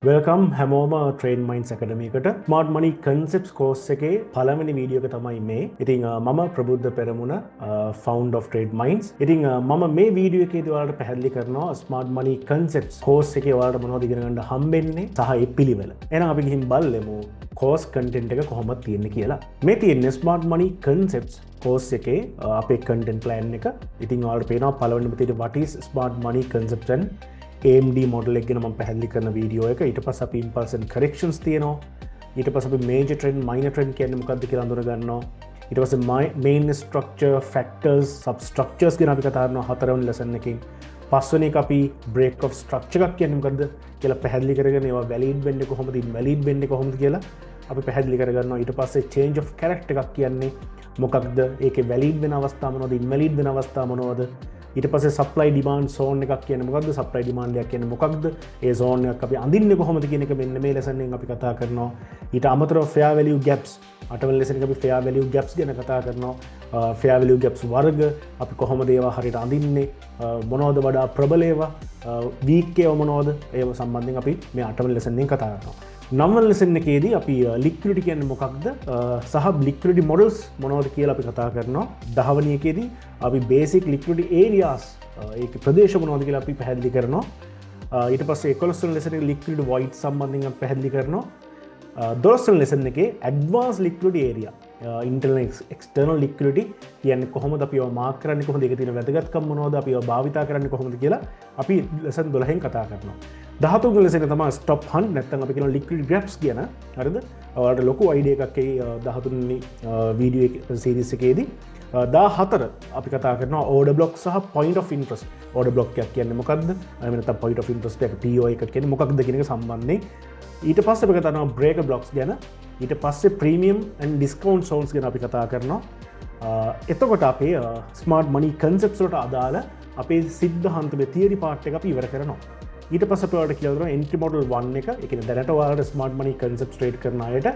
Welcome හැමෝම train mines ඇකඩමි එකට smart මනි concepts course එකේ පළවෙනි වීඩියෝ එක තමයි මේ. ඉතින් මම ප්‍රබුද්ධ පෙරමුණ ෆවුන්ඩර් ඔෆ් ට්‍රේඩ් මයින්ස්. ඉතින් මම මේ වීඩියෝ එකේදී ඔයාලට පැහැදිලි කරනවා ස්මාර්ට් මනි කන්සෙප්ට්ස් කෝස් එකේ ඔයාලට මොනවද ඉගෙන ගන්න හම්බෙන්නේ සහ ඒ පිළිවෙල. එහෙනම් අපි ගිහින් බලමු කෝස් කන්ටෙන්ට් එක කොහොමද තියෙන්නේ කියලා. මේ තියෙන්නේ ස්මාර්ට් මනි කන්සෙප්ට්ස් කෝස් එකේ අපේ කන්ටෙන්ට් ප්ලෑන් එක. ඉතින් ඔයාලට පේනවා පළවෙනිම තියෙන්නේ what is smart money concepts and AMD model එක ගැන මම පැහැදිලි කරන වීඩියෝ එක. ඊට පස්සේ අපි impulse and corrections තියෙනවා. ඊට පස්සේ අපි major trend minor trend කියන්නේ මොකක්ද කියලා අඳුර ගන්නවා. ඊට පස්සේ main structure factors substructures ගැන අපි කතා කරනවා හතරවෙනි lesson එකකින්. පස්වෙනි එක අපි break of structure එකක් කියන්නේ මොකද්ද කියලා පැහැදිලි කරගෙන ඒවා valid වෙන්නේ කොහොමද invalid වෙන්නේ කොහොමද කියලා අපි පැහැදිලි කරගන්නවා. ඊට පස්සේ change of character එකක් කියන්නේ මොකක්ද, ඒකේ valid වෙන අවස්ථා මොනවද, invalid වෙන අවස්ථා මොනවද. ඊට පස්සේ supply demand zone එකක් කියන්නේ මොකක්ද, supply demand එකක් කියන්නේ මොකක්ද, ඒ zone එක අපි අඳින්නේ කොහොමද කියන එක මෙන්න මේ lesson එකෙන් අපි කතා කරනවා. ඊට අමතරව fair value gaps අටවෙනි lesson එකේ අපි fair value gaps ගැන කතා කරනවා. fair value gaps වර්ග අපි කොහොමද ඒවා හරියට අඳින්නේ, මොනවද වඩා ප්‍රබල ඒවා, weak ඒවා මොනවද, ඒව සම්බන්ධයෙන් අපි මේ අටවෙනි lesson එකෙන් කතා කරනවා. නවවෙනි lesson එකේදී අපි liquidity කියන්නේ මොකක්ද සහ liquidity models මොනවද කියලා අපි කතා කරනවා. 10 වෙනි එකේදී අපි basic liquidity areas ඒක ප්‍රදේශ මොනවද කියලා අපි පැහැදිලි කරනවා. ඊට පස්සේ 11 වෙනි lesson එකේ liquidity void සම්බන්ධයෙන් අපි පැහැදිලි කරනවා. 12 වෙනි lesson එකේ advanced liquidity area internal external liquidity කියන්නේ කොහොමද අපි ඒවා මාක් කරන්නේ, කොහොමද ඒක තියෙන වැදගත්කම් මොනවද, අපි ඒවා භාවිතා කරන්නේ කොහොමද කියලා අපි lesson 12න් කතා කරනවා. 13 වෙනි lesson එක තමයි stop hunt නැත්නම් අපි කියන liquidity gaps කියන. හරිද? ඔයාලට ලොකු idea එකක් එයි 13 වෙනි වීඩියෝ සීරීස් එකේදී. 14 අපි කතා කරනවා order block සහ point of interest. order block එකක් කියන්නේ මොකක්ද? එහෙම නැත්නම් point of interest එක PO එකක් කියන්නේ මොකක්ද කියන එක සම්බන්ධයෙන්. ඊට පස්සේ අපි කතා කරනවා breaker blocks ගැන. ඊට පස්සේ premium and discount zones ගැන අපි කතා කරනවා. එතකොට අපේ smart money concepts වලට අදාළ අපේ සිද්ධාන්ත මේ theory part එක අපි ඉවර කරනවා. ඊට පස්සේ අපි ඔයාලට කියලා දෙනවා entry model 1 එක. ඒ කියන්නේ දැනට ඔයාලට smart money concepts trade කරන අයට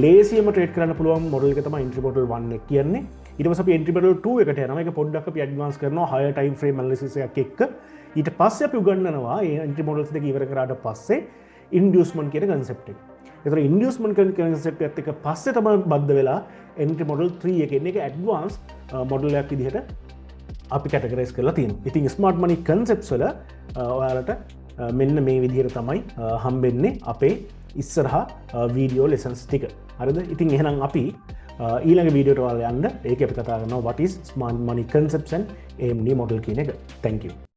ලේසියෙන්ම trade කරන්න පුළුවන් model එක තමයි entry model 1 එක කියන්නේ. ඊට පස්සේ අපි entry model 2 එකට යනවා. ඒක පොඩ්ඩක් අපි advance කරනවා higher time frame analysis එකක් එක්ක. ඊට පස්සේ අපි උගන්වනවා මේ entry models දෙක ඉවර කරාට පස්සේ inducement කියන concept එක. ඒතර inducement concept එකත් එක්ක පස්සේ තමයි බද්ධ වෙලා entry model 3 එක එන්නේ. ඒක advanced model එකක් විදිහට අපි categorize කරලා තියෙනවා. ඉතින් smart money concepts වල ඔයාලට මෙන්න මේ විදිහට තමයි හම්බෙන්නේ අපේ ඉස්සරහා වීඩියෝ lessons ටික. හරිද? ඉතින් එහෙනම් අපි ඊළඟ වීඩියෝට ඔයාලා යන්න. ඒක අපි කතා කරනවා what is smart money concepts and AMD model කියන එක. Thank you.